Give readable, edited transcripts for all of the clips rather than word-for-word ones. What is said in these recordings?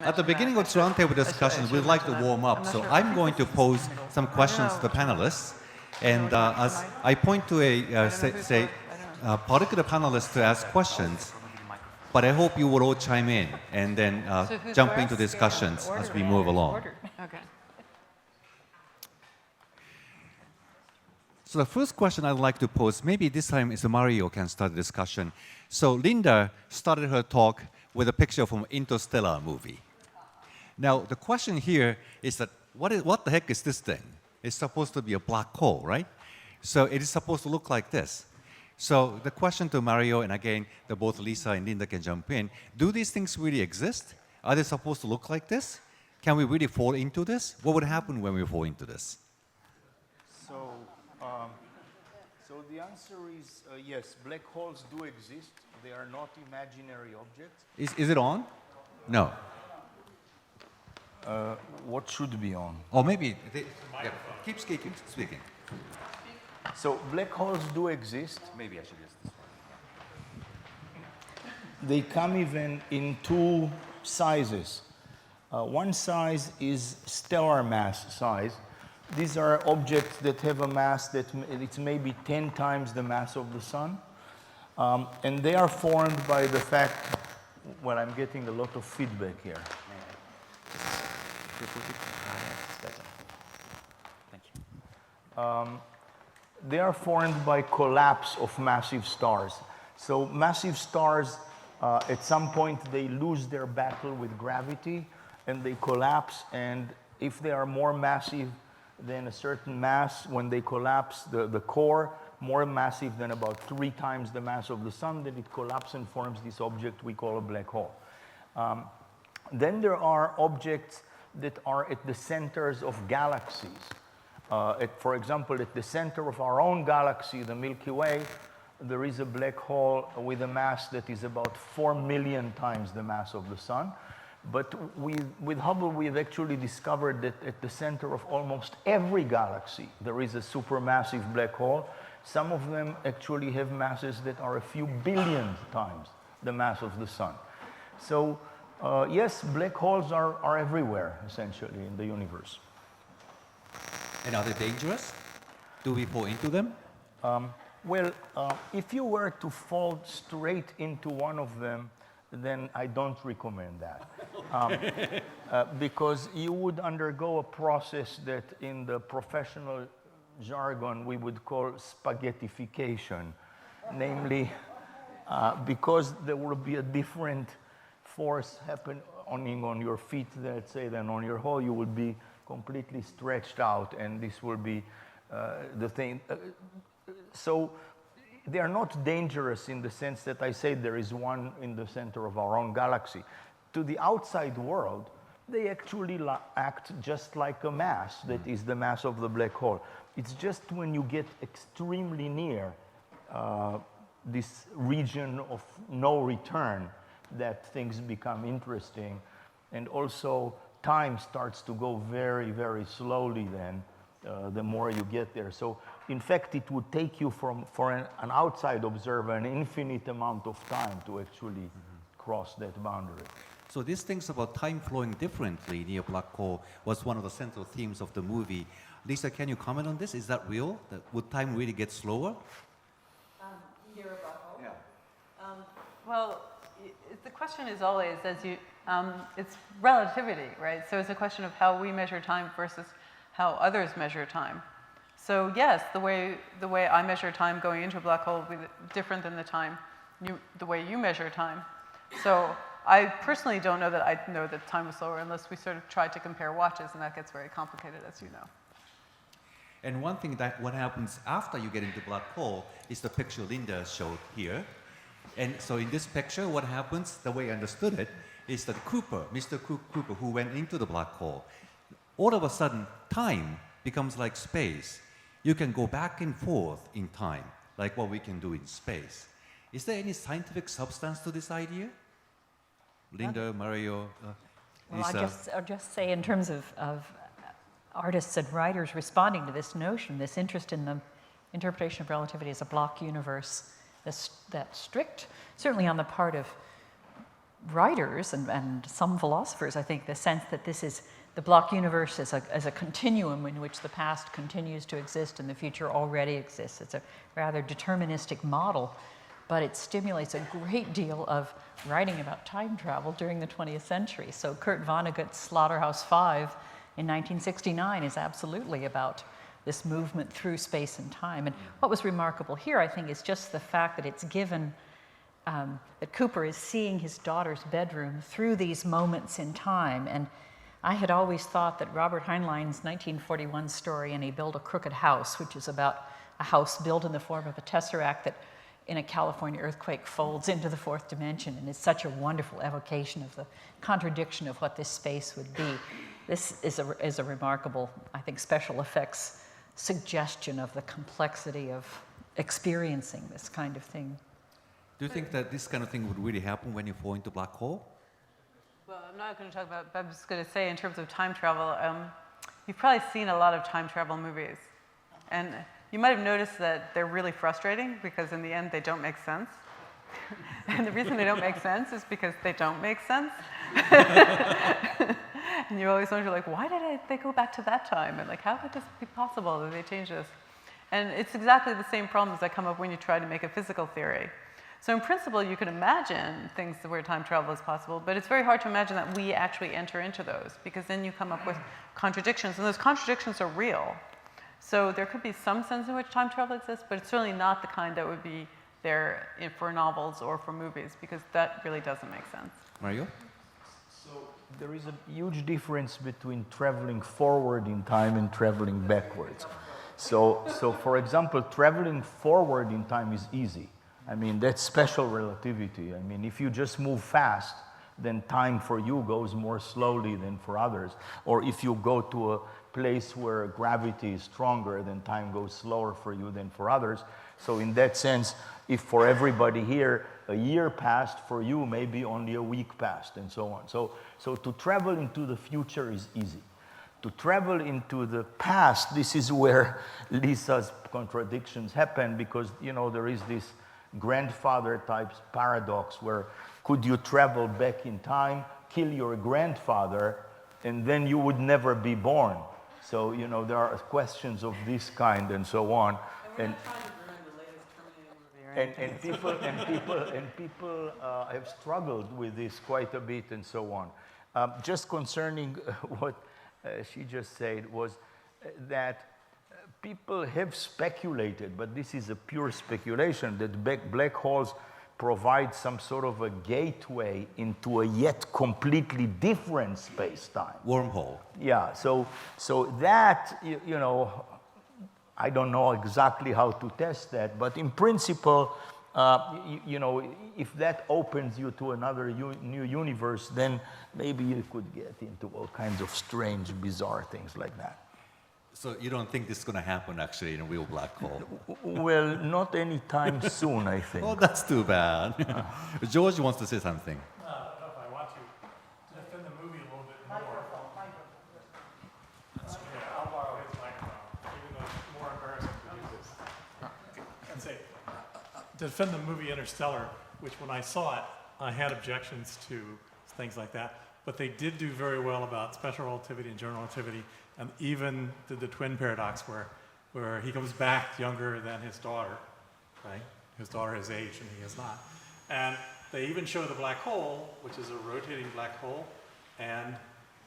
At the beginning of the roundtable discussion, we'd like to warm up. So I'm going to pose some questions to the panelists. And as I point to a particular panelist to ask questions, but I hope you will all chime in and then jump into discussions as we move along. Okay. So the first question I'd like to pose, maybe this time is Mario can start the discussion. So Linda started her talk with a picture from Interstellar movie. Now the question here is that what the heck is this thing? It's supposed to be a black hole, right? So it is supposed to look like this. So the question to Mario, and again, both Lisa and Linda can jump in, do these things really exist? Are they supposed to look like this? Can we really fall into this? What would happen when we fall into this? So the answer is yes, black holes do exist. They are not imaginary objects. Is it on? No. What should be on? Or maybe, keep speaking. So black holes do exist. Maybe I should use this one. They come even in two sizes. One size is stellar mass size. These are objects that have a mass that it's maybe 10 times the mass of the sun. And they are formed by the fact, well, I'm getting a lot of feedback here. Thank you. They are formed by collapse of massive stars. So massive stars, at some point, they lose their battle with gravity, and they collapse. And if they are more massive than a certain mass, when they collapse, the core, more massive than about 3 times the mass of the sun, then it collapses and forms this object we call a black hole. Then there are objects that are at the centers of galaxies. For example, at the center of our own galaxy, the Milky Way, there is a black hole with a mass that is about 4 million times the mass of the sun. But with Hubble, we've actually discovered that at the center of almost every galaxy, there is a supermassive black hole. Some of them actually have masses that are a few billion times the mass of the sun. So yes, black holes are everywhere, essentially, in the universe. And are they dangerous? Do we fall into them? Well, if you were to fall straight into one of them, then I don't recommend that. Because you would undergo a process that in the professional jargon we would call spaghettification. Namely, because there will be a different force happening on your feet, let's say, than on your hole, you will be completely stretched out, and this will be the thing. So they are not dangerous in the sense that I say there is one in the center of our own galaxy. To the outside world, they actually act just like a mass that is the mass of the black hole. It's just when you get extremely near this region of no return that things become interesting. And also, time starts to go very, very slowly then, the more you get there. So, in fact, it would take you for an outside observer an infinite amount of time to actually cross that boundary. So these things about time flowing differently near black hole was one of the central themes of the movie. Lisa, can you comment on this? Is that real? Would time really get slower? Near a black hole? Yeah. Well, the question is always, it's relativity, right? So it's a question of how we measure time versus how others measure time. So yes, the way I measure time going into a black hole will be different than the way you measure time. So I personally don't know that I know that time is slower unless we sort of try to compare watches, and that gets very complicated, as you know. And one thing that what happens after you get into black hole is the picture Linda showed here. And so in this picture, what happens, the way I understood it, is that Mr. Cooper, who went into the black hole, all of a sudden, time becomes like space. You can go back and forth in time, like what we can do in space. Is there any scientific substance to this idea? Linda, Mario, Lisa? Well, I'll just say in terms of artists and writers responding to this notion, this interest in the interpretation of relativity as a block universe, that's strict, certainly on the part of writers and some philosophers, I think, the sense that this is the block universe as a continuum in which the past continues to exist and the future already exists. It's a rather deterministic model, but it stimulates a great deal of writing about time travel during the 20th century. So Kurt Vonnegut's Slaughterhouse-Five in 1969 is absolutely about this movement through space and time. And what was remarkable here, I think, is just the fact that it's given that Cooper is seeing his daughter's bedroom through these moments in time. And I had always thought that Robert Heinlein's 1941 story, And He Built a Crooked House, which is about a house built in the form of a tesseract that in a California earthquake folds into the fourth dimension, and it's such a wonderful evocation of the contradiction of what this space would be. This is a remarkable, I think, special effects suggestion of the complexity of experiencing this kind of thing. Do you think that this kind of thing would really happen when you fall into black hole? Well, I'm not going to talk about, but I'm just going to say in terms of time travel, you've probably seen a lot of time travel movies. And you might have noticed that they're really frustrating because in the end they don't make sense. And the reason they don't make sense is because they don't make sense. And you always wonder, like, why did they go back to that time? And like, how could this be possible that they changed this? And it's exactly the same problems that come up when you try to make a physical theory. So in principle, you can imagine things where time travel is possible, but it's very hard to imagine that we actually enter into those, because then you come up with contradictions, and those contradictions are real. So there could be some sense in which time travel exists, but it's certainly not the kind that would be there for novels or for movies, because that really doesn't make sense. Mario? So there is a huge difference between traveling forward in time and traveling backwards. So for example, traveling forward in time is easy. I mean, that's special relativity. I mean, if you just move fast, then time for you goes more slowly than for others. Or if you go to a place where gravity is stronger, then time goes slower for you than for others. So in that sense, if for everybody here a year passed, for you maybe only a week passed, and so on. So to travel into the future is easy. To travel into the past, this is where Lisa's contradictions happen, because, you know, there is this grandfather type paradox where could you travel back in time, kill your grandfather, and then you would never be born. So, you know, there are questions of this kind and so on. And we're not trying to ruin the latest Terminator movie, right? And people have struggled with this quite a bit and so on. Just concerning what she just said was that people have speculated, but this is a pure speculation, that black holes provide some sort of a gateway into a yet completely different space-time. Wormhole. Yeah, so that, you know, I don't know exactly how to test that, but in principle, you know, if that opens you to another new universe, then maybe you could get into all kinds of strange, bizarre things like that. So you don't think this is going to happen actually in a real black hole? Well, not anytime soon, I think. Oh, that's too bad. George wants to say something. I don't know if I want to defend the movie a little bit more. Yeah, I'll borrow his microphone, even though it's more embarrassing to use this. I'd say, to defend the movie Interstellar, which when I saw it, I had objections to things like that, but they did do very well about special relativity and general relativity, and even did the twin paradox where he comes back younger than his daughter, right? His daughter has aged and he has not. And they even show the black hole, which is a rotating black hole, and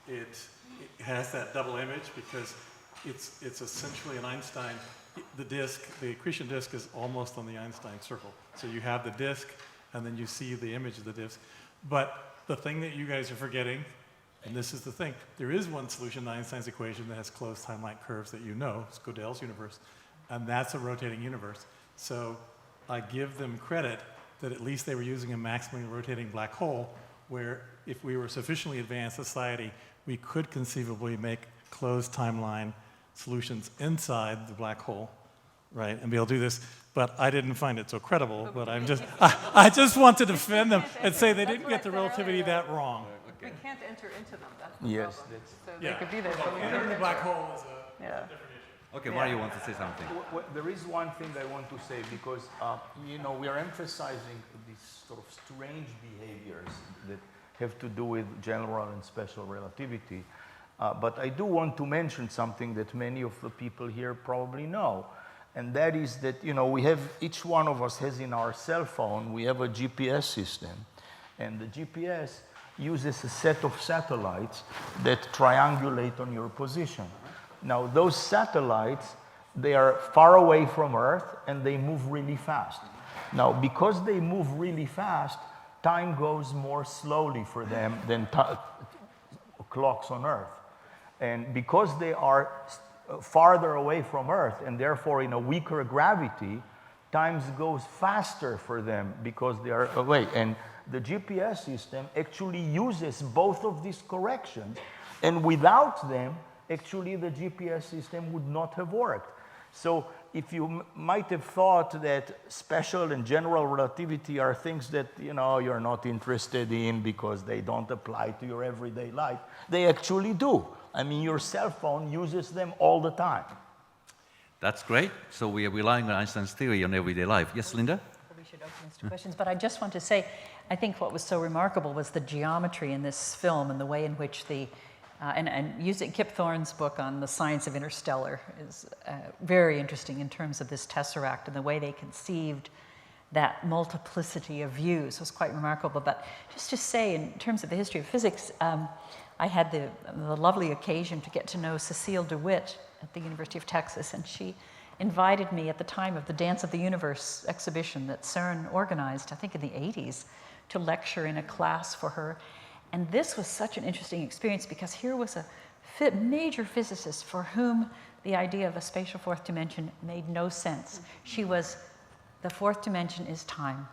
it has that double image because it's essentially an Einstein, the disk, the accretion disk is almost on the Einstein circle. So you have the disk, and then you see the image of the disk. But the thing that you guys are forgetting, and this is the thing, there is one solution to Einstein's equation that has closed time-like curves that you know, it's Gödel's universe, and that's a rotating universe. So I give them credit that at least they were using a maximally rotating black hole, where if we were sufficiently advanced society, we could conceivably make closed timeline solutions inside the black hole, right, and be able to do this. But I didn't find it so credible, but I'm just, I just want to defend them and say they didn't get the relativity that wrong. We can't enter into them, that's the Yes, problem. that's... So they could be there, but we Entering can't the enter. black hole is a different issue. Okay, Mario wants to say something. Well, there is one thing I want to say, because, you know, we are emphasizing these sort of strange behaviors that have to do with general and special relativity. But I do want to mention something that many of the people here probably know, and that is that, you know, each one of us has in our cell phone, we have a GPS system, and the GPS uses a set of satellites that triangulate on your position. Now, those satellites, they are far away from Earth and they move really fast. Now, because they move really fast, time goes more slowly for them than clocks on Earth. And because they are farther away from Earth and therefore in a weaker gravity, time goes faster for them because they are away. And the GPS system actually uses both of these corrections, and without them, actually the GPS system would not have worked. So if you might have thought that special and general relativity are things that, you know, you're not interested in because they don't apply to your everyday life, they actually do. I mean, your cell phone uses them all the time. That's great. So we are relying on Einstein's theory on everyday life. Yes, Linda? We should open this to questions, but I just want to say, I think what was so remarkable was the geometry in this film and the way in which and using Kip Thorne's book on the science of interstellar is very interesting in terms of this tesseract and the way they conceived that multiplicity of views was quite remarkable. But just to say, in terms of the history of physics, I had the lovely occasion to get to know Cecile DeWitt at the University of Texas, and she invited me at the time of the Dance of the Universe exhibition that CERN organized, I think in the 80s, to lecture in a class for her. And this was such an interesting experience because here was a major physicist for whom the idea of a spatial fourth dimension made no sense. She was, the fourth dimension is time,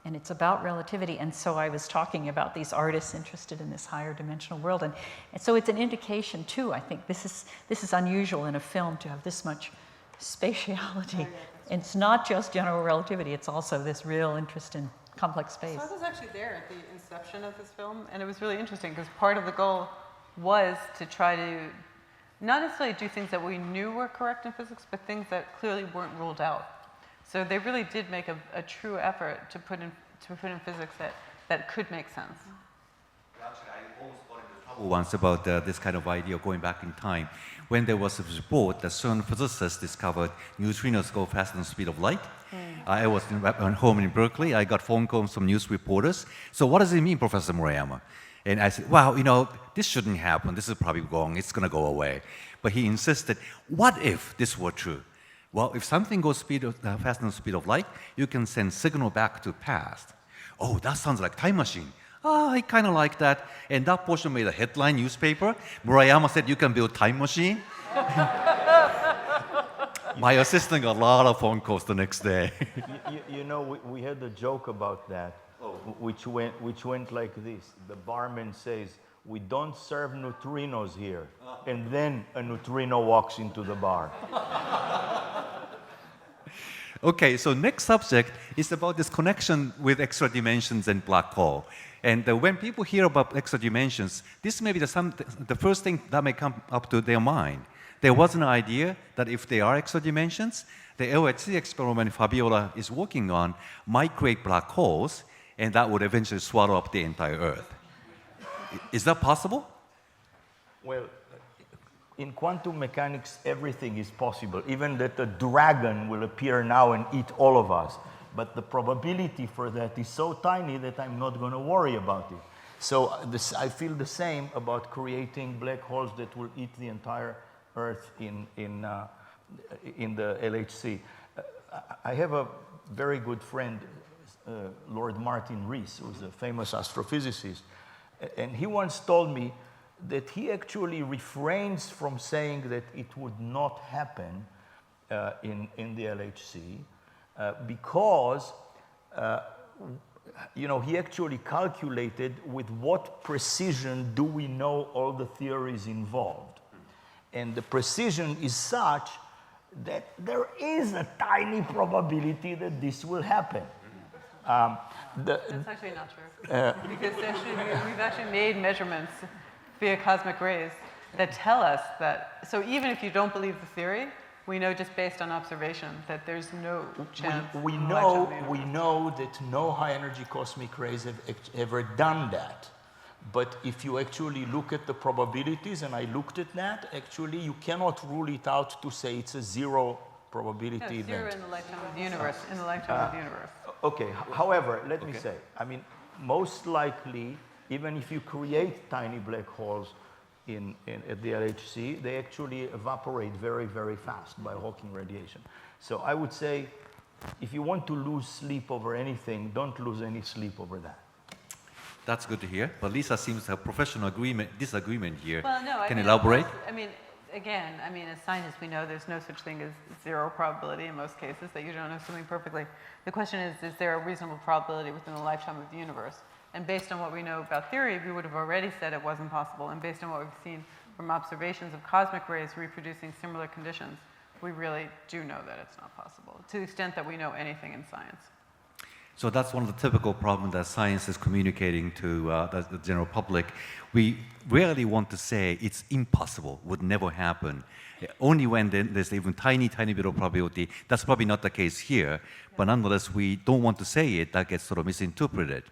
and it's about relativity. And so I was talking about these artists interested in this higher dimensional world. And so it's an indication too, I think, this is unusual in a film to have this much spatiality. It's not just general relativity, it's also this real interest in complex space. So I was actually there at the inception of this film, and it was really interesting because part of the goal was to try to not necessarily do things that we knew were correct in physics, but things that clearly weren't ruled out. So they really did make a true effort to put in physics that could make sense. Actually, I almost got into trouble once about this kind of idea of going back in time. When there was a report that certain physicists discovered neutrinos go faster than the speed of light. I was home in Berkeley. I got phone calls from news reporters. So what does it mean, Professor Murayama? And I said, well, you know, this shouldn't happen. This is probably wrong. It's going to go away. But he insisted, what if this were true? Well, if something goes faster than the speed of light, you can send signal back to past. Oh, that sounds like time machine. Oh, I kind of like that. And that portion made a headline newspaper. Murayama said, you can build time machine. My assistant got a lot of phone calls the next day. you know, we had a joke about that, which went like this. The barman says, we don't serve neutrinos here. And then a neutrino walks into the bar. Okay, so next subject is about this connection with extra dimensions and black hole. And when people hear about extra dimensions, this may be the first thing that may come up to their mind. There was an idea that if there are extra dimensions, the LHC experiment Fabiola is working on might create black holes, and that would eventually swallow up the entire Earth. Is that possible? Well, in quantum mechanics, everything is possible, even that a dragon will appear now and eat all of us. But the probability for that is so tiny that I'm not going to worry about it. So I feel the same about creating black holes that will eat the entire Earth in the LHC. I have a very good friend, Lord Martin Rees, who's a famous astrophysicist, and he once told me that he actually refrains from saying that it would not happen in the LHC because you know, he actually calculated with what precision do we know all the theories involved. And the precision is such that there is a tiny probability that this will happen. That's actually not true. Because we've actually made measurements via cosmic rays that tell us that, so even if you don't believe the theory, we know just based on observation that there's no chance. We know that no high-energy cosmic rays have ever done that. But if you actually look at the probabilities, and I looked at that, actually you cannot rule it out to say it's a zero probability event. Zero in the lifetime of the universe. In the lifetime of the universe. Okay. However, let me say, I mean, most likely, even if you create tiny black holes at the LHC, they actually evaporate very, very fast by Hawking radiation. So I would say, if you want to lose sleep over anything, don't lose any sleep over that. That's good to hear. But Lisa seems to have professional disagreement here. Well, no, Can you elaborate? Again, as scientists, we know there's no such thing as zero probability in most cases, that you don't know something perfectly. The question is there a reasonable probability within the lifetime of the universe? And based on what we know about theory, we would have already said it wasn't possible. And based on what we've seen from observations of cosmic rays reproducing similar conditions, we really do know that it's not possible, to the extent that we know anything in science. So that's one of the typical problems that science is communicating to the general public. We rarely want to say it's impossible, would never happen. Only when there's even tiny bit of probability. That's probably not the case here, but nonetheless, we don't want to say it. That gets sort of misinterpreted.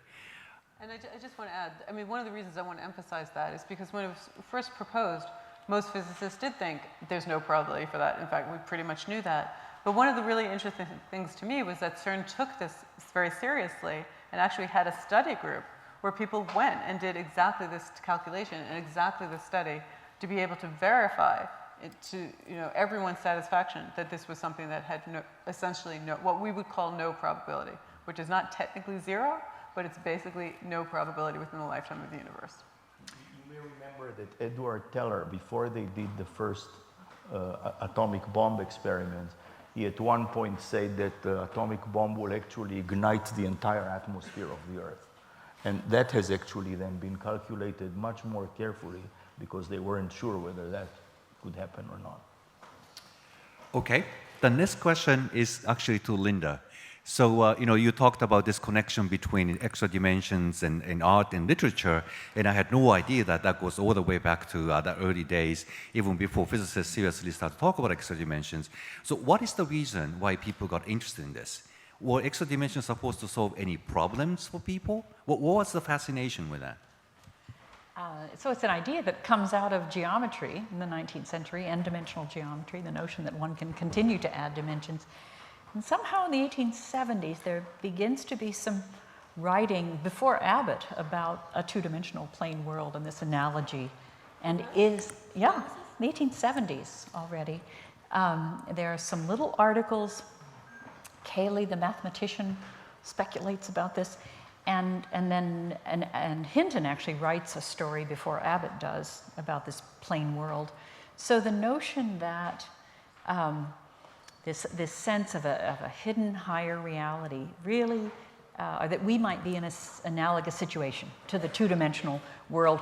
And I just want to add, one of the reasons I want to emphasize that is because when it was first proposed, most physicists did think there's no probability for that. In fact, we pretty much knew that. But one of the really interesting things to me was that CERN took this very seriously and actually had a study group where people went and did exactly this calculation and exactly this study to be able to verify it to everyone's satisfaction that this was something that had essentially what we would call no probability, which is not technically zero, but it's basically no probability within the lifetime of the universe. You may remember that Edward Teller, before they did the first atomic bomb experiment, he at one point said that the atomic bomb will actually ignite the entire atmosphere of the Earth. And that has actually then been calculated much more carefully because they weren't sure whether that could happen or not. Okay. The next question is actually to Linda. So, you talked about this connection between extra dimensions and art and literature, and I had no idea that goes all the way back to the early days, even before physicists seriously started to talk about extra dimensions. So what is the reason why people got interested in this? Were extra dimensions supposed to solve any problems for people? What was the fascination with that? So it's an idea that comes out of geometry in the 19th century, n-dimensional geometry, the notion that one can continue to add dimensions. And somehow in the 1870s, there begins to be some writing before Abbott about a two-dimensional plane world and this analogy. And in the 1870s already. There are some little articles. Cayley, the mathematician, speculates about this. And Hinton actually writes a story before Abbott does about this plane world. So the notion that this sense of a hidden higher reality really, or that we might be in an analogous situation to the two-dimensional world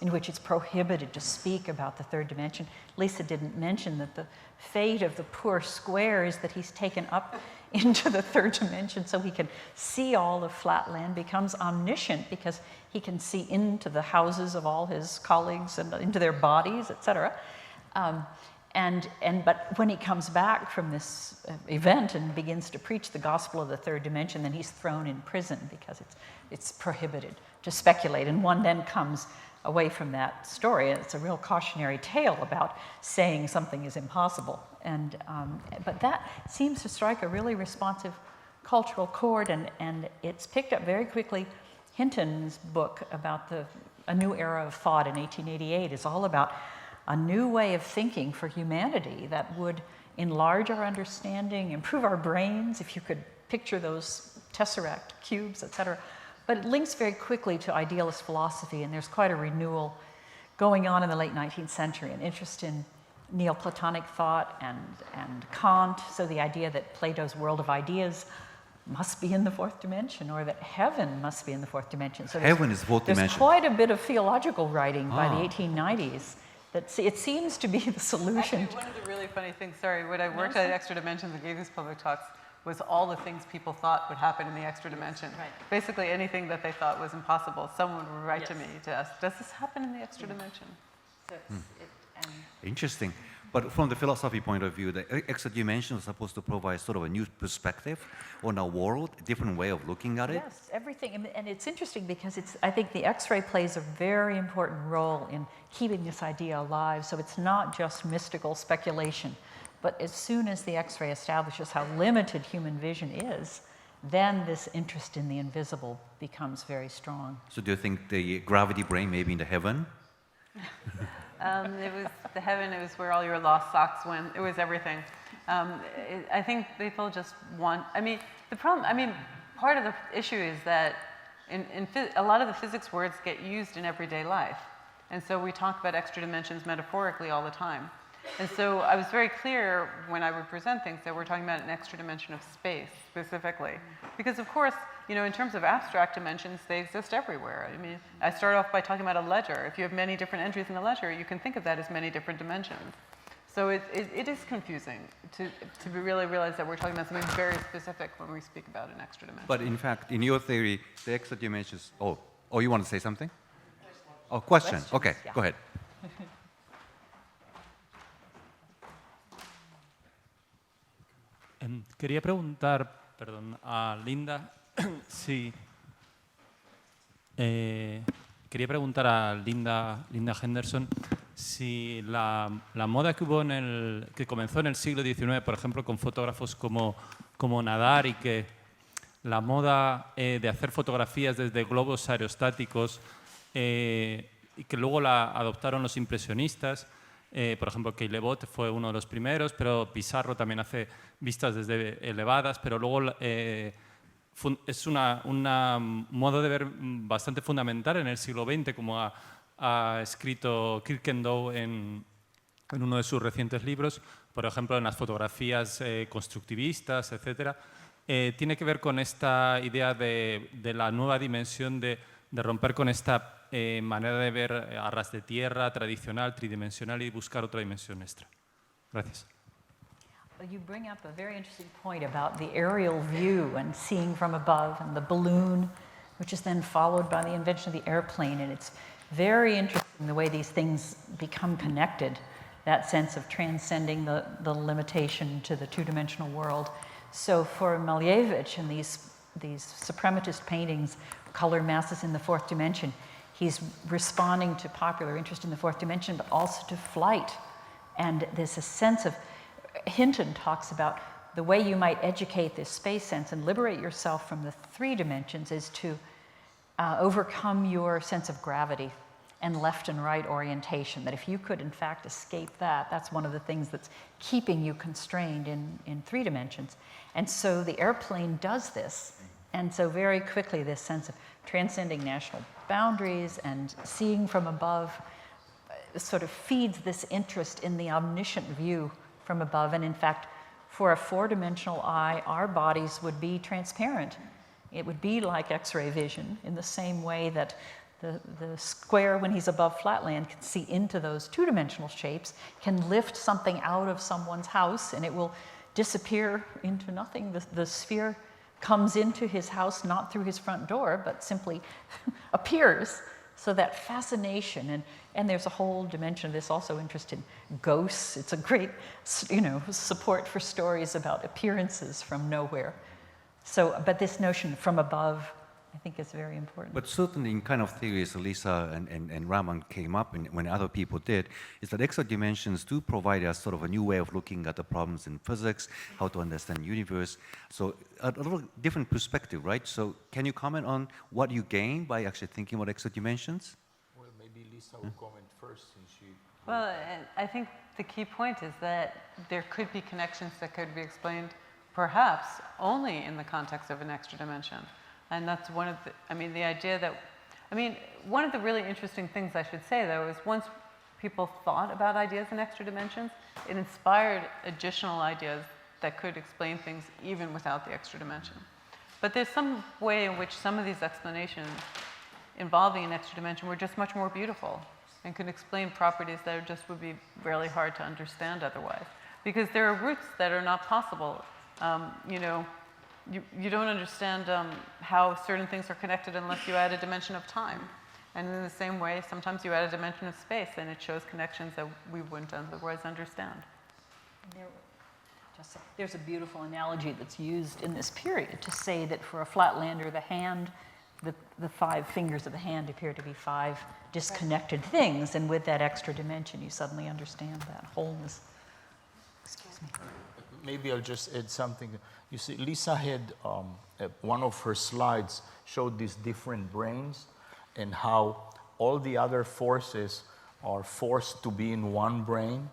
in which it's prohibited to speak about the third dimension. Lisa didn't mention that the fate of the poor square is that he's taken up into the third dimension so he can see all of flatland, becomes omniscient because he can see into the houses of all his colleagues and into their bodies, etc. But when he comes back from this event and begins to preach the gospel of the third dimension, then he's thrown in prison because it's prohibited to speculate. And one then comes away from that story. It's a real cautionary tale about saying something is impossible. But that seems to strike a really responsive cultural chord, and it's picked up very quickly. Hinton's book about a new era of thought in 1888 is all about a new way of thinking for humanity that would enlarge our understanding, improve our brains, if you could picture those tesseract cubes, etc. But it links very quickly to idealist philosophy, and there's quite a renewal going on in the late 19th century, an interest in Neoplatonic thought and Kant, so the idea that Plato's world of ideas must be in the fourth dimension, or that heaven must be in the fourth dimension. So heaven is fourth dimension. There's quite a bit of theological writing by the 1890s. It seems to be the solution. Actually, one of the really funny things, when I worked at Extra Dimensions and gave these public talks, was all the things people thought would happen in the extra dimension. Right. Basically anything that they thought was impossible, someone would write to me to ask, does this happen in the extra dimension? So and Interesting. But from the philosophy point of view, the extra dimension is supposed to provide sort of a new perspective on our world, a different way of looking at it. yes, everything. And it's interesting because I think the X-ray plays a very important role in keeping this idea alive. So it's not just mystical speculation, but as soon as the X-ray establishes how limited human vision is, then this interest in the invisible becomes very strong. So do you think the gravity brain may be in the heaven? It was the heaven, it was where all your lost socks went. It was everything. I think people just want, part of the issue is that a lot of the physics words get used in everyday life. And so we talk about extra dimensions metaphorically all the time. And so I was very clear when I would present things that we're talking about an extra dimension of space specifically. Because of course, in terms of abstract dimensions, they exist everywhere. I mean, I start off by talking about a ledger. If you have many different entries in a ledger, you can think of that as many different dimensions. So it is confusing to really realize that we're talking about something very specific when we speak about an extra dimension. But in fact, in your theory, the extra dimensions, you want to say something? Oh, question. Questions, Okay, yeah. go ahead. Quería preguntar, perdón, a Linda si quería preguntar a Linda Henderson si la moda que hubo que comenzó en el siglo XIX, por ejemplo, con fotógrafos como Nadar, y que la moda de hacer fotografías desde globos aerostáticos y que luego la adoptaron los impresionistas. Por ejemplo, Caillebotte fue uno de los primeros, pero Pissarro también hace vistas desde elevadas, pero luego es una modo de ver bastante fundamental en el siglo XX, como ha escrito Kirkendall en uno de sus recientes libros, por ejemplo, en las fotografías constructivistas, etc. Tiene que ver con esta idea de la nueva dimensión, de romper con esta manera de ver a ras de tierra, tradicional, tridimensional, y buscar otra dimensión extra. Gracias. Well, you bring up a very interesting point about the aerial view and seeing from above, and the balloon, which is then followed by the invention of the airplane. And it's very interesting the way these things become connected, that sense of transcending the limitation to the two-dimensional world. So for Malevich and these suprematist paintings, color masses in the fourth dimension, he's responding to popular interest in the fourth dimension, but also to flight. And there's a sense of, Hinton talks about the way you might educate this space sense and liberate yourself from the three dimensions is to overcome your sense of gravity and left and right orientation. That if you could in fact escape that, that's one of the things that's keeping you constrained in three dimensions. And so the airplane does this. And so very quickly this sense of transcending national boundaries and seeing from above sort of feeds this interest in the omniscient view from above. And in fact, for a four-dimensional eye, our bodies would be transparent. It would be like X-ray vision in the same way that the square, when he's above flatland, can see into those two-dimensional shapes, can lift something out of someone's house and it will disappear into nothing. The sphere comes into his house not through his front door, but simply appears. So that fascination, and there's a whole dimension of this also interest in ghosts. It's a great, support for stories about appearances from nowhere. So, but this notion from above, I think is very important. But certainly in kind of theories Lisa and Raman came up and when other people did, is that extra dimensions do provide us sort of a new way of looking at the problems in physics, how to understand the universe. So a little different perspective, right? So can you comment on what you gain by actually thinking about extra dimensions? Well, maybe Lisa will comment first since she... Well, I think the key point is that there could be connections that could be explained perhaps only in the context of an extra dimension. And that's one of the idea that, one of the really interesting things I should say though is once people thought about ideas in extra dimensions, it inspired additional ideas that could explain things even without the extra dimension. But there's some way in which some of these explanations involving an extra dimension were just much more beautiful and could explain properties that just would be really hard to understand otherwise. Because there are roots that are not possible. You don't understand how certain things are connected unless you add a dimension of time. And in the same way, sometimes you add a dimension of space and it shows connections that we wouldn't otherwise understand. There's a beautiful analogy that's used in this period to say that for a flatlander, the hand, the 5 fingers of the hand appear to be 5 disconnected things, and with that extra dimension, you suddenly understand that wholeness. Excuse me. Maybe I'll just add something. You see, Lisa had one of her slides showed these different brains and how all the other forces are forced to be in one brain.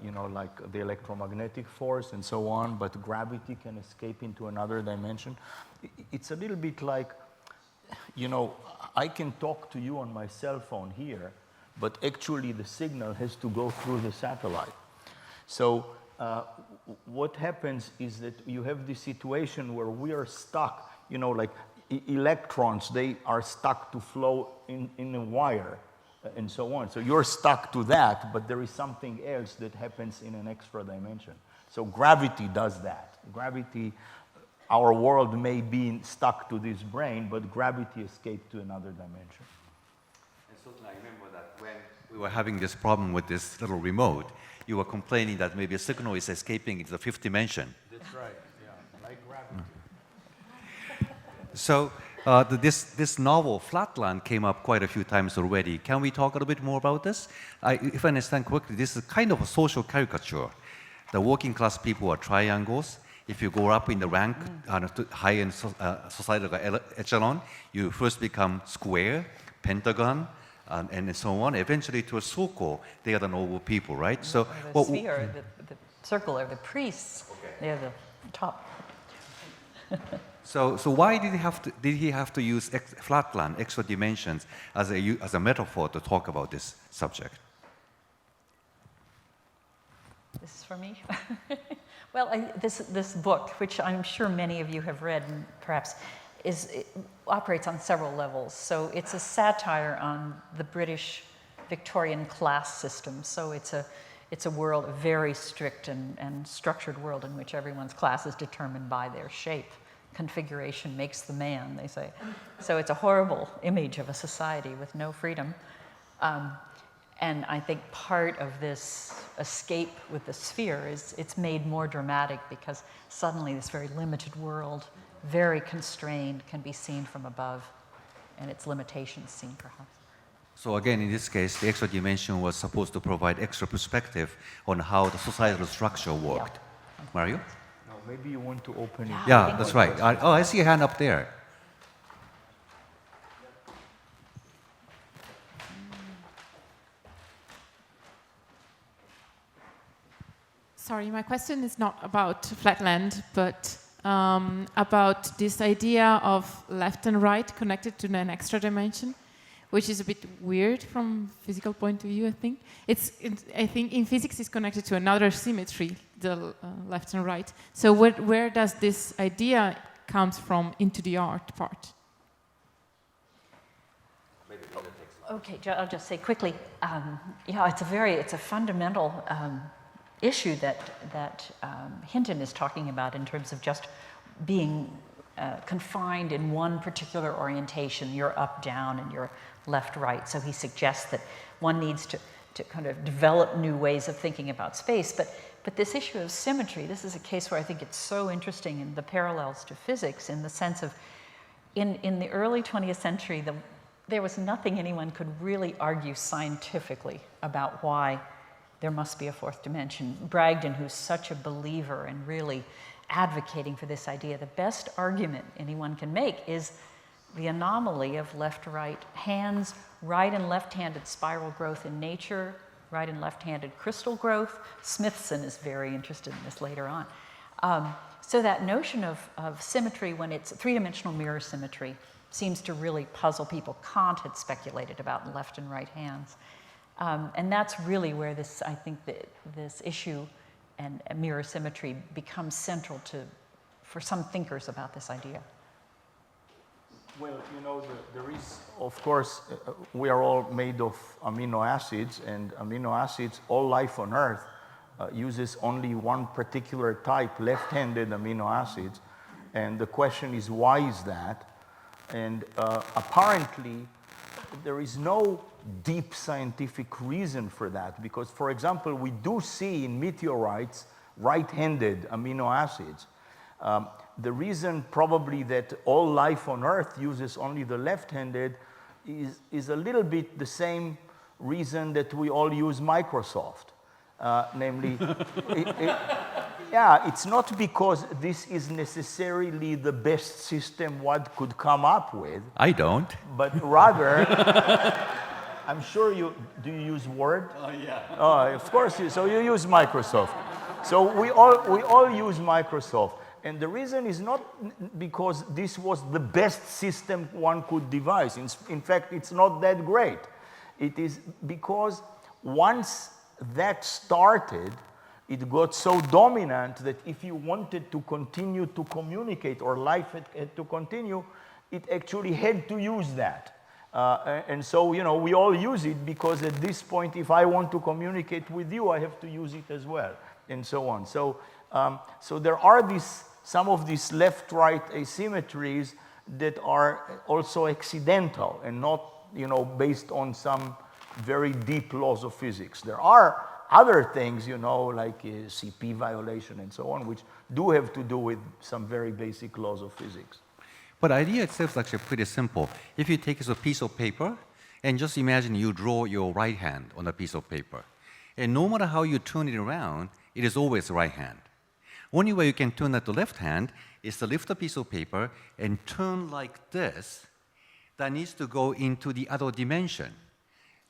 You know, like the electromagnetic force and so on, but gravity can escape into another dimension. It's a little bit like, you know, I can talk to you on my cell phone here, but actually the signal has to go through the satellite. So what happens is that you have this situation where we are stuck, you know, like electrons, they are stuck to flow in a wire. And so on. So you're stuck to that, but there is something else that happens in an extra dimension. So gravity does that. Gravity, our world may be stuck to this brain, but gravity escaped to another dimension. And so I remember that when we were having this problem with this little remote, you were complaining that maybe a signal is escaping into the 5th dimension. That's right, yeah, like gravity. So this novel, Flatland, came up quite a few times already. Can we talk a little bit more about this? If I understand correctly, this is kind of a social caricature. The working class people are triangles. If you go up in the rank, high-end societal echelon, you first become square, pentagon, and so on. Eventually to a circle, they are the noble people, right? So, the sphere, the circle are the priests. Okay. They're the top. So why did he have to use flatland, extra dimensions, as a metaphor to talk about this subject? This is for me. Well, this book, which I'm sure many of you have read, and perhaps operates on several levels. So it's a satire on the British Victorian class system. So it's a world, a very strict and structured world in which everyone's class is determined by their shape. Configuration makes the man, they say. So it's a horrible image of a society with no freedom. And I think part of this escape with the sphere is it's made more dramatic because suddenly this very limited world, very constrained, can be seen from above, and its limitations seen perhaps. So again, in this case, the extra dimension was supposed to provide extra perspective on how the societal structure worked. Yeah. Mario? Maybe you want to open it. Yeah, that's right. I see a hand up there. Sorry, my question is not about flatland, but about this idea of left and right connected to an extra dimension, which is a bit weird from physical point of view, I think. I think in physics it's connected to another symmetry, the left and right. So where does this idea comes from into the art part? Okay, I'll just say quickly, yeah, it's a fundamental issue that Hinton is talking about in terms of just being confined in one particular orientation. You're up, down, and you're left, right. So he suggests that one needs to kind of develop new ways of thinking about space. But this issue of symmetry, this is a case where I think it's so interesting in the parallels to physics in the sense of in the early 20th century, there was nothing anyone could really argue scientifically about why there must be a 4th dimension. Bragdon, who's such a believer and really advocating for this idea, the best argument anyone can make is the anomaly of left-right hands, right and left-handed spiral growth in nature, right and left-handed crystal growth. Smithson is very interested in this later on. So that notion of symmetry when it's three-dimensional mirror symmetry seems to really puzzle people. Kant had speculated about left and right hands. And that's really where this, I think, this issue and mirror symmetry becomes central for some thinkers about this idea. Well, you know, there is, of course, we are all made of amino acids, and amino acids, all life on Earth uses only one particular type, left-handed amino acids. And the question is, why is that? And apparently, there is no deep scientific reason for that, because, for example, we do see in meteorites right-handed amino acids. The reason probably that all life on Earth uses only the left-handed is a little bit the same reason that we all use Microsoft. Namely, yeah, it's not because this is necessarily the best system one could come up with. I don't. But rather, I'm sure do you use Word? Oh, yeah. Oh, of course, so you use Microsoft. So we all use Microsoft. And the reason is not because this was the best system one could devise. In fact, it's not that great. It is because once that started, it got so dominant that if you wanted to continue to communicate or life had to continue, it actually had to use that. And so, you know, we all use it because at this point, if I want to communicate with you, I have to use it as well, and so on. So, so there are some of these left-right asymmetries that are also accidental and not, you know, based on some very deep laws of physics. There are other things, you know, like CP violation and so on, which do have to do with some very basic laws of physics. But the idea itself is actually pretty simple. If you take a piece of paper and just imagine you draw your right hand on a piece of paper, and no matter how you turn it around, it is always right hand. Only way you can turn that to left hand is to lift a piece of paper and turn like this. That needs to go into the other dimension.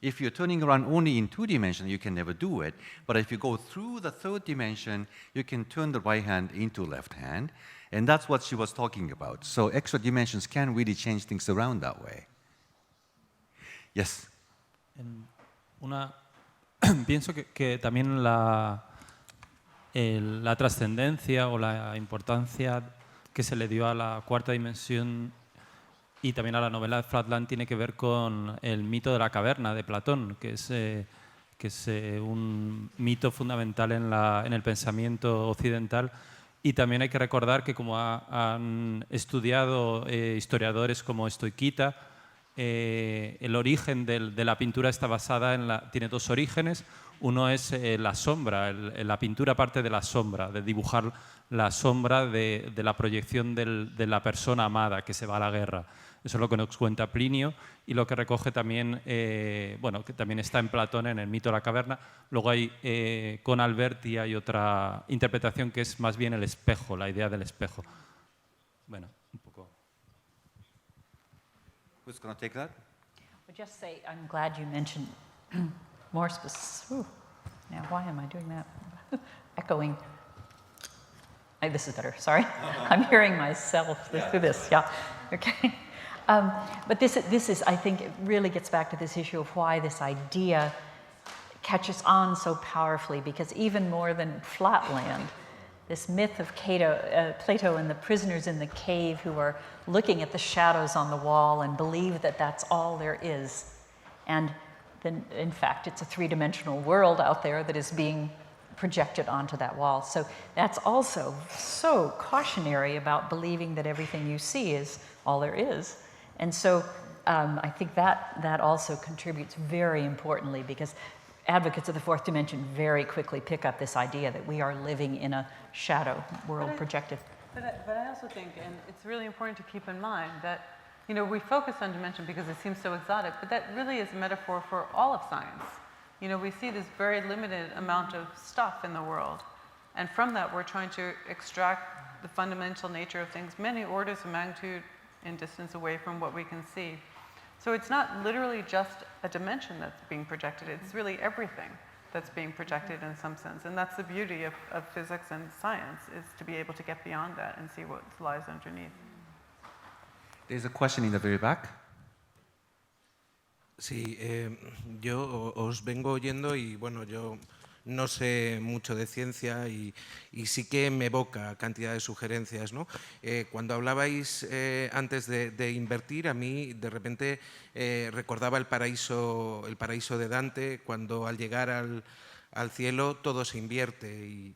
If you're turning around only in 2 dimensions, you can never do it. But if you go through the 3rd dimension, you can turn the right hand into left hand. And that's what she was talking about. So extra dimensions can really change things around that way. Yes? Pienso que también la trascendencia o la importancia que se le dio a la 4ª dimensión y también a la novela de Flatland tiene que ver con el mito de la caverna de Platón, que es un mito fundamental en el pensamiento occidental. Y también hay que recordar que, como han estudiado historiadores como Stoikita, el origen de la pintura está basada tiene 2 orígenes. Uno es la sombra, la pintura parte de la sombra, de dibujar la sombra de la proyección de la persona amada que se va a la guerra. Eso es lo que nos cuenta Plinio y lo que recoge también, bueno, que también está en Platón, en el mito de la caverna. Luego hay, con Alberti hay otra interpretación que es más bien el espejo, la idea del espejo. Bueno, un poco. Who's going to take that? I'll just say I'm glad you mentioned more specific. Now, why am I doing that? Echoing. This is better, sorry. I'm hearing myself through this, yeah. Okay. But this is, I think, it really gets back to this issue of why this idea catches on so powerfully, because even more than Flatland, this myth of Plato and the prisoners in the cave who are looking at the shadows on the wall and believe that that's all there is. And then, in fact, it's a 3-dimensional world out there that is being projected onto that wall. So that's also so cautionary about believing that everything you see is all there is. And so I think that also contributes very importantly, because advocates of the 4th dimension very quickly pick up this idea that we are living in a shadow world projected. But I also think, and it's really important to keep in mind that, you know, we focus on dimension because it seems so exotic, but that really is a metaphor for all of science. You know, we see this very limited amount of stuff in the world, and from that we're trying to extract the fundamental nature of things many orders of magnitude in distance away from what we can see. So it's not literally just a dimension that's being projected, it's really everything that's being projected in some sense. And that's the beauty of physics and science, is to be able to get beyond that and see what lies underneath. There's a question in the very back. Sí, yo os vengo oyendo y bueno, yo no sé mucho de ciencia y sí que me evoca cantidad de sugerencias, ¿no? Cuando hablabais antes de invertir, a mí de repente recordaba el paraíso de Dante, cuando al llegar al cielo todo se invierte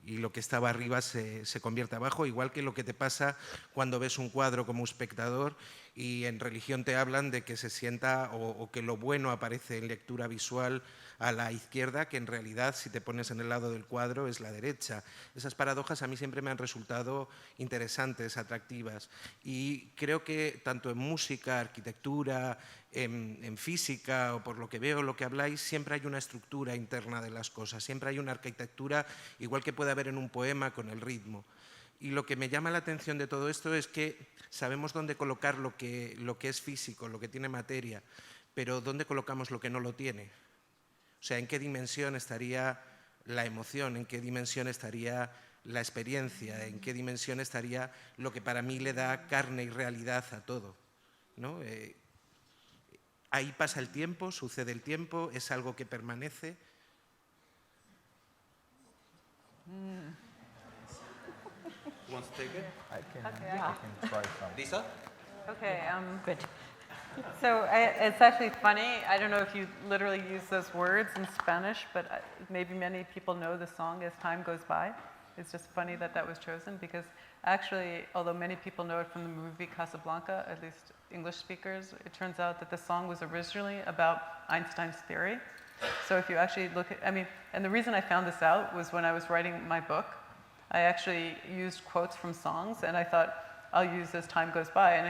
y lo que estaba arriba se convierte abajo, igual que lo que te pasa cuando ves un cuadro como espectador y en religión te hablan de que se sienta o que lo bueno aparece en lectura visual a la izquierda, que en realidad si te pones en el lado del cuadro es la derecha. Esas paradojas a mí siempre me han resultado interesantes, atractivas, y creo que tanto en música, arquitectura, en física o por lo que veo, lo que habláis, siempre hay una estructura interna de las cosas, siempre hay una arquitectura, igual que puede haber en un poema con el ritmo. Y lo que me llama la atención de todo esto es que sabemos dónde colocar lo que es físico, lo que tiene materia, pero ¿dónde colocamos lo que no lo tiene? O sea, ¿en qué dimensión estaría la emoción? ¿En qué dimensión estaría la experiencia? ¿En qué dimensión estaría lo que para mí le da carne y realidad a todo? ¿No? Ahí pasa el tiempo, sucede el tiempo, es algo que permanece. Want to take it? I can, Okay, I can try some. Lisa? Okay, Good. so it's actually funny. I don't know if you literally use those words in Spanish, but maybe many people know the song As Time Goes By. It's just funny that that was chosen because actually, although many people know it from the movie Casablanca, at least English speakers, it turns out that the song was originally about Einstein's theory. So if you actually look at, and the reason I found this out was when I was writing my book, I actually used quotes from songs and I thought, I'll use As Time Goes By, and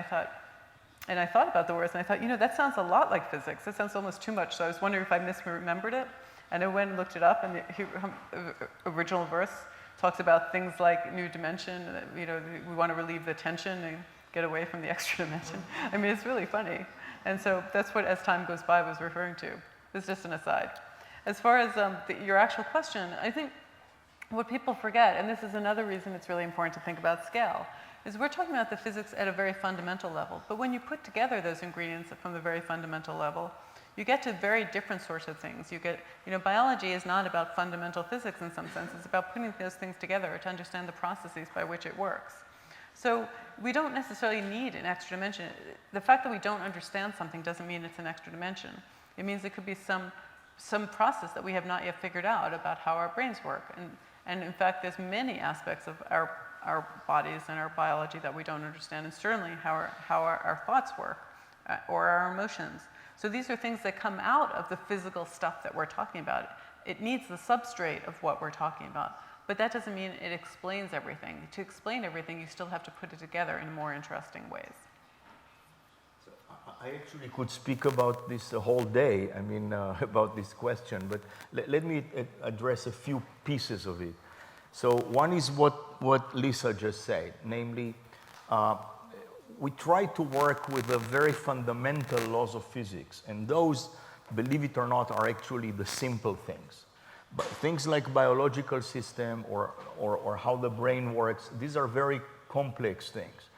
I thought about the words and I thought, that sounds a lot like physics. That sounds almost too much. So I was wondering if I misremembered it. And I went and looked it up, and the original verse talks about things like new dimension, we want to relieve the tension and get away from the extra dimension. It's really funny. And so that's what As Time Goes By was referring to. It's just an aside. As far as your actual question, I think what people forget, and this is another reason it's really important to think about scale, is we're talking about the physics at a very fundamental level. But when you put together those ingredients from the very fundamental level, you get to very different sorts of things. You get, biology is not about fundamental physics in some sense. It's about putting those things together to understand the processes by which it works. So we don't necessarily need an extra dimension. The fact that we don't understand something doesn't mean it's an extra dimension. It means it could be some process that we have not yet figured out about how our brains work. And in fact, there's many aspects of our bodies and our biology that we don't understand, and certainly how our thoughts work or our emotions. So these are things that come out of the physical stuff that we're talking about. It needs the substrate of what we're talking about. But that doesn't mean it explains everything. To explain everything, you still have to put it together in more interesting ways. So I actually could speak about this a whole day, about this question, but let me address a few pieces of it. So one is what Lisa just said, namely, we try to work with the very fundamental laws of physics, and those, believe it or not, are actually the simple things. But things like biological system or how the brain works, these are very complex things.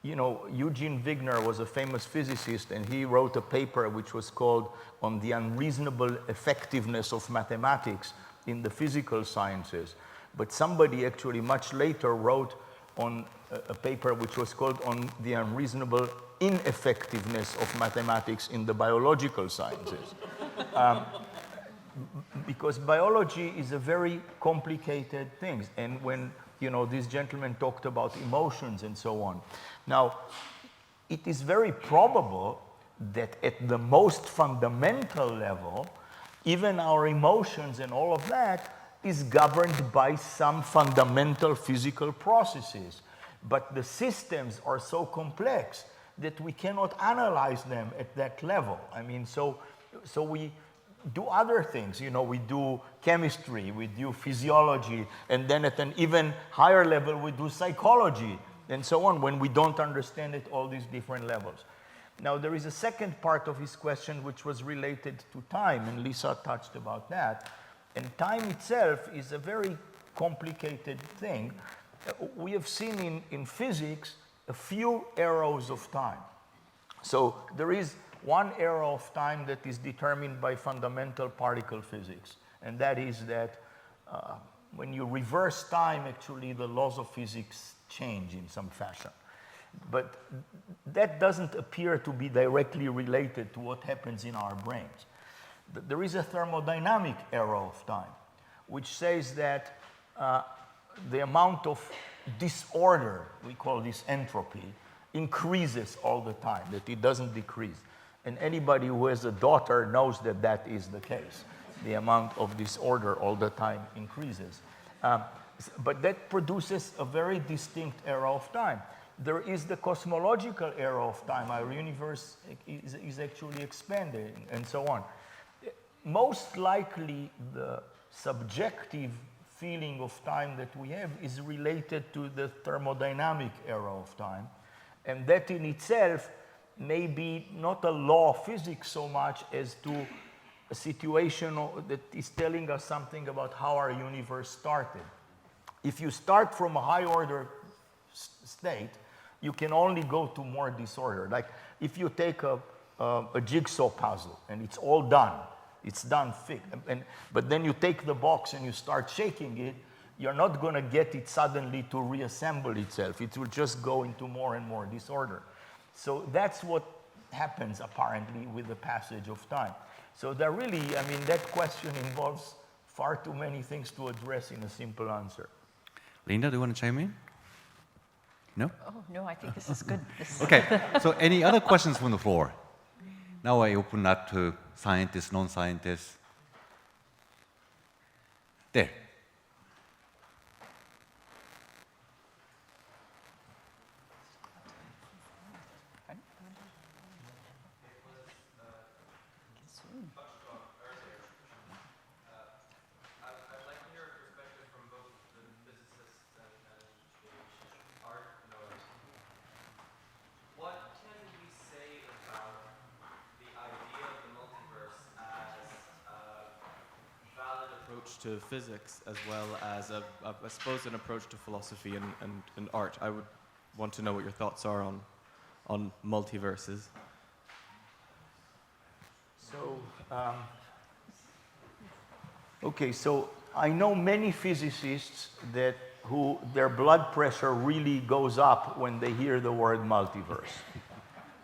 Eugene Wigner was a famous physicist, and he wrote a paper which was called On the Unreasonable Effectiveness of Mathematics in the Physical Sciences. But somebody actually much later wrote on a paper which was called On the Unreasonable Ineffectiveness of Mathematics in the Biological Sciences. Because biology is a very complicated thing. And when, this gentleman talked about emotions and so on. Now, it is very probable that at the most fundamental level, even our emotions and all of that is governed by some fundamental physical processes. But the systems are so complex that we cannot analyze them at that level. So we do other things. We do chemistry, we do physiology, and then at an even higher level, we do psychology, and so on, when we don't understand it all these different levels. Now, there is a second part of his question which was related to time, and Lisa touched about that. And time itself is a very complicated thing. We have seen in physics a few arrows of time. So there is one era of time that is determined by fundamental particle physics. And that is that when you reverse time, actually the laws of physics change in some fashion. But that doesn't appear to be directly related to what happens in our brains. There is a thermodynamic era of time, which says that the amount of disorder, we call this entropy, increases all the time, that it doesn't decrease. And anybody who has a daughter knows that that is the case. The amount of disorder all the time increases. But that produces a very distinct era of time. There is the cosmological era of time. Our universe is actually expanding and so on. Most likely, the subjective feeling of time that we have is related to the thermodynamic era of time. And that in itself may be not a law of physics so much as to a situation that is telling us something about how our universe started. If you start from a high order state, you can only go to more disorder. Like if you take a jigsaw puzzle and it's all done, it's done fixed, but then you take the box and you start shaking it, you're not going to get it suddenly to reassemble itself. It will just go into more and more disorder. So that's what happens apparently with the passage of time. So there really, I mean, that question involves far too many things to address in a simple answer. Linda, do you want to chime in? No? Oh, no, I think this is good. Okay, so any other questions from the floor? Now I open up to scientists, non-scientists. There. To physics as well as, I suppose, an approach to philosophy and art. I would want to know what your thoughts are on multiverses. So, okay, so I know many physicists who their blood pressure really goes up when they hear the word multiverse.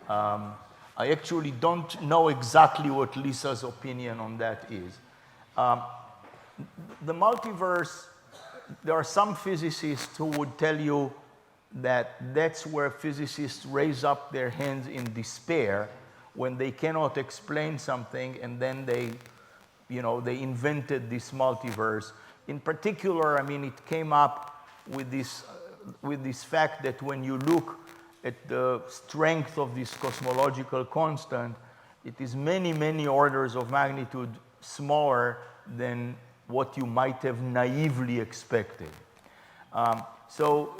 I actually don't know exactly what Lisa's opinion on that is. The multiverse, there are some physicists who would tell you that that's where physicists raise up their hands in despair when they cannot explain something, and then they invented this multiverse. In particular, I mean, it came up with this fact that when you look at the strength of this cosmological constant, it is many, many orders of magnitude smaller than what you might have naively expected. So,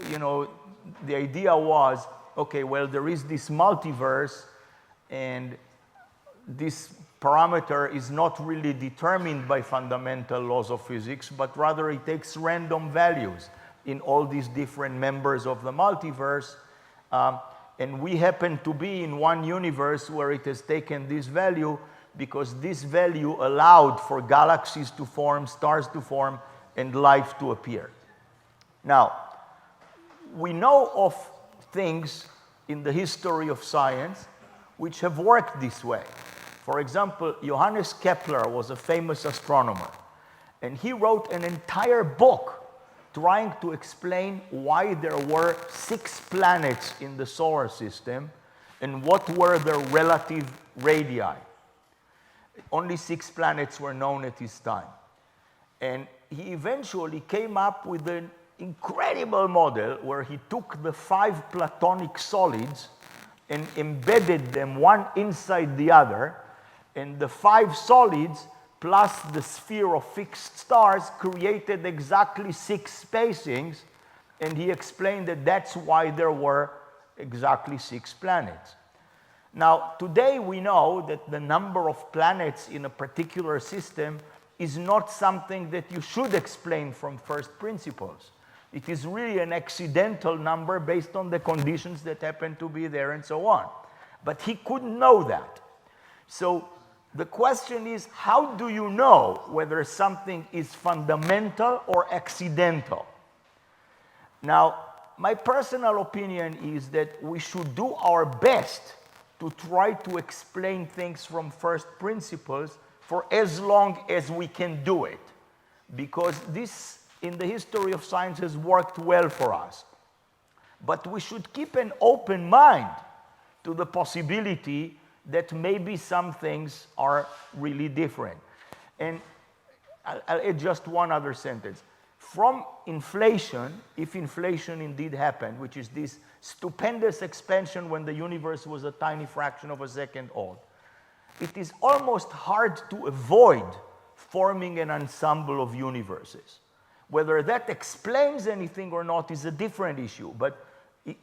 the idea was, okay, well, there is this multiverse, and this parameter is not really determined by fundamental laws of physics, but rather it takes random values in all these different members of the multiverse. And we happen to be in one universe where it has taken this value, because this value allowed for galaxies to form, stars to form, and life to appear. Now, we know of things in the history of science which have worked this way. For example, Johannes Kepler was a famous astronomer, and he wrote an entire book trying to explain why there were 6 planets in the solar system and what were their relative radii. Only 6 planets were known at his time. And he eventually came up with an incredible model where he took the 5 Platonic solids and embedded them one inside the other, and the 5 solids plus the sphere of fixed stars created exactly 6 spacings, and he explained that that's why there were exactly 6 planets. Now, today we know that the number of planets in a particular system is not something that you should explain from first principles. It is really an accidental number based on the conditions that happen to be there and so on. But he couldn't know that. So the question is, how do you know whether something is fundamental or accidental? Now, my personal opinion is that we should do our best to try to explain things from first principles for as long as we can do it, because this, in the history of science, has worked well for us. But we should keep an open mind to the possibility that maybe some things are really different. And I'll add just one other sentence. From inflation, if inflation indeed happened, which is this stupendous expansion when the universe was a tiny fraction of a second old, it is almost hard to avoid forming an ensemble of universes. Whether that explains anything or not is a different issue, but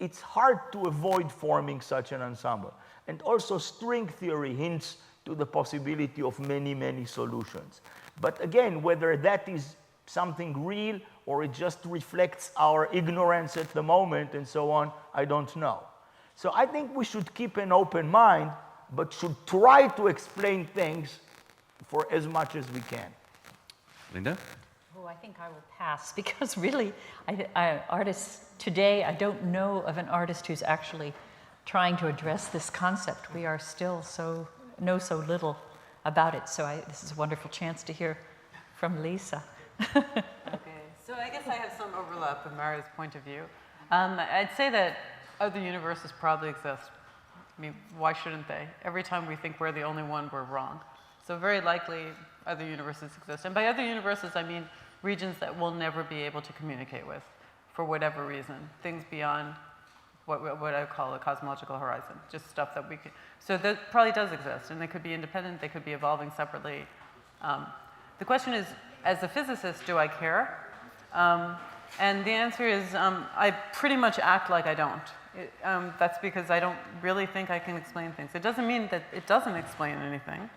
it's hard to avoid forming such an ensemble. And also string theory hints to the possibility of many, many solutions. But again, whether that is something real or it just reflects our ignorance at the moment and so on, I don't know. So I think we should keep an open mind, but should try to explain things for as much as we can. Linda? Oh, I think I will pass, because really, artists today, I don't know of an artist who's actually trying to address this concept. We are still know so little about it. So this is a wonderful chance to hear from Lisa. Okay, so I guess I have some overlap with Mario's point of view. I'd say that other universes probably exist. I mean, why shouldn't they? Every time we think we're the only one, we're wrong. So very likely other universes exist. And by other universes, I mean regions that we'll never be able to communicate with for whatever reason. Things beyond what I call a cosmological horizon, just stuff that we could. So that probably does exist, and they could be independent, they could be evolving separately. The question is, as a physicist, do I care? And the answer is, I pretty much act like I don't. That's because I don't really think I can explain things. It doesn't mean that it doesn't explain anything.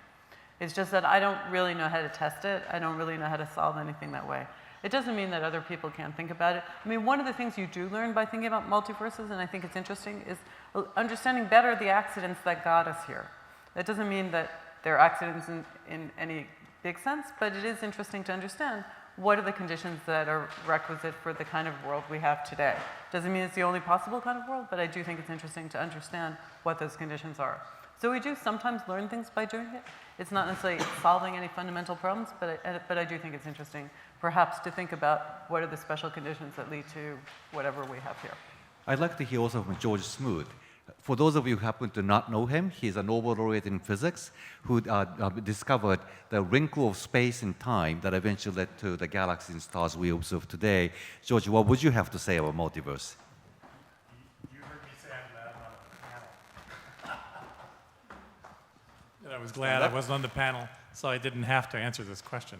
It's just that I don't really know how to test it. I don't really know how to solve anything that way. It doesn't mean that other people can't think about it. I mean, one of the things you do learn by thinking about multiverses, and I think it's interesting, is understanding better the accidents that got us here. That doesn't mean that they're accidents in any big sense, but it is interesting to understand what are the conditions that are requisite for the kind of world we have today. Doesn't mean it's the only possible kind of world, but I do think it's interesting to understand what those conditions are. So we do sometimes learn things by doing it. It's not necessarily solving any fundamental problems, but I do think it's interesting, perhaps, to think about what are the special conditions that lead to whatever we have here. I'd like to hear also from George Smoot. For those of you who happen to not know him, he's a Nobel laureate in physics who discovered the wrinkle of space and time that eventually led to the galaxies and stars we observe today. George, what would you have to say about multiverse? You heard me say I'm not on the panel. And I was glad I wasn't on the panel, so I didn't have to answer this question.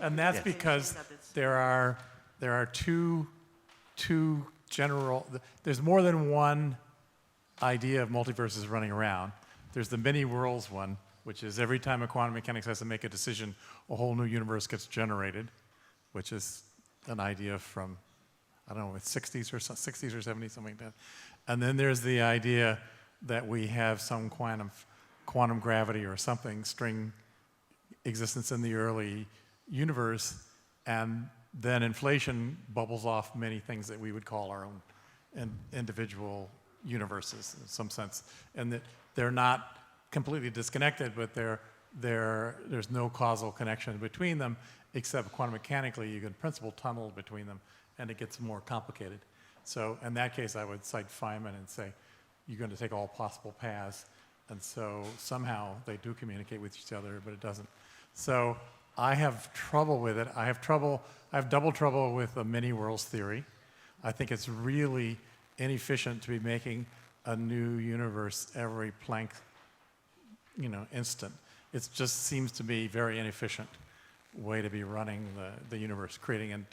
and that's because there are two general, there's more than one idea of multiverses running around. There's the many worlds one, which is every time a quantum mechanics has to make a decision, a whole new universe gets generated, which is an idea from, I don't know, 60s or 70s, something like that. And then there's the idea that we have some quantum gravity or something, string existence in the early universe, and then inflation bubbles off many things that we would call our own individual universes in some sense. And that they're not completely disconnected, but there's no causal connection between them, except quantum mechanically you can principal tunnel between them, and it gets more complicated. So in that case, I would cite Feynman and say, you're going to take all possible paths, and so somehow they do communicate with each other, but it doesn't. So I have trouble with it. I have double trouble with the many worlds theory. I think it's really inefficient to be making a new universe every Planck, instant. It just seems to be very inefficient way to be running the universe, creating, and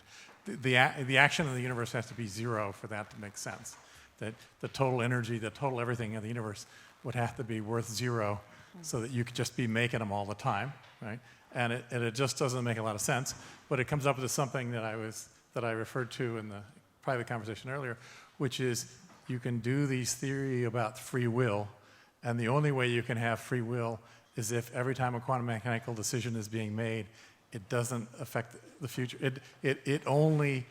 the action of the universe has to be zero for that to make sense. That the total energy, the total everything of the universe would have to be worth zero, so that you could just be making them all the time, right? And it just doesn't make a lot of sense, but it comes up with something that I referred to in the private conversation earlier, which is you can do these theory about free will, And the only way you can have free will is if every time a quantum mechanical decision is being made, it doesn't affect the future. It only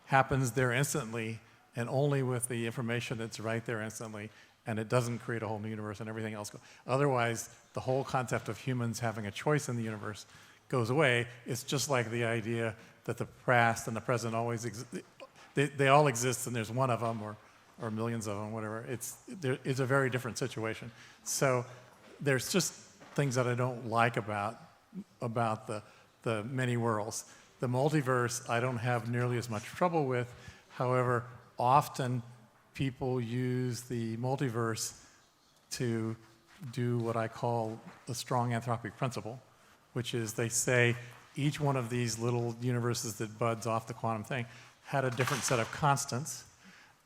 happens there instantly, and only with the information that's right there instantly, and it doesn't create a whole new universe and everything else. Otherwise, the whole concept of humans having a choice in the universe goes away. It's just like the idea that the past and the present always exist. They all exist, and there's one of them, or millions of them, whatever. It's a very different situation. So there's just things that I don't like about the many worlds. The multiverse, I don't have nearly as much trouble with. However, often people use the multiverse to do what I call the strong anthropic principle, which is they say each one of these little universes that buds off the quantum thing had a different set of constants,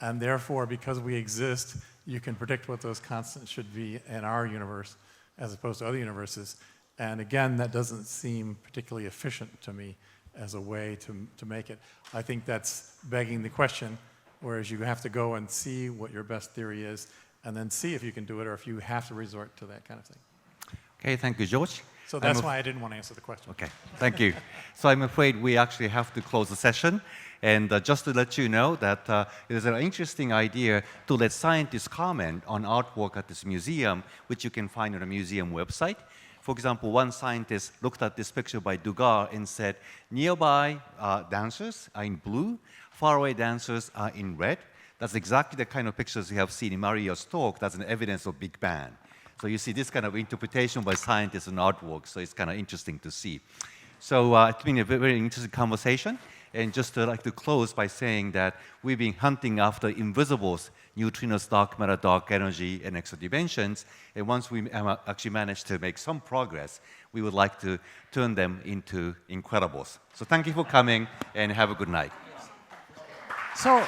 and therefore, because we exist, you can predict what those constants should be in our universe as opposed to other universes. And again, that doesn't seem particularly efficient to me as a way to make it. I think that's begging the question, whereas you have to go and see what your best theory is, and then see if you can do it, or if you have to resort to that kind of thing. Okay, thank you, George. So that's why I didn't want to answer the question. Okay, thank you. So I'm afraid we actually have to close the session. And just to let you know that it is an interesting idea to let scientists comment on artwork at this museum, which you can find on the museum website. For example, one scientist looked at this picture by Dugas and said, nearby dancers are in blue, faraway dancers are in red. That's exactly the kind of pictures you have seen in Mario's talk. That's an evidence of Big Bang. So you see this kind of interpretation by scientists and artwork, so it's kind of interesting to see. So it's been a very interesting conversation. And just like to close by saying that we've been hunting after invisibles, neutrinos, dark matter, dark energy, and extra dimensions. And once we actually managed to make some progress, we would like to turn them into incredibles. So thank you for coming, and have a good night. So.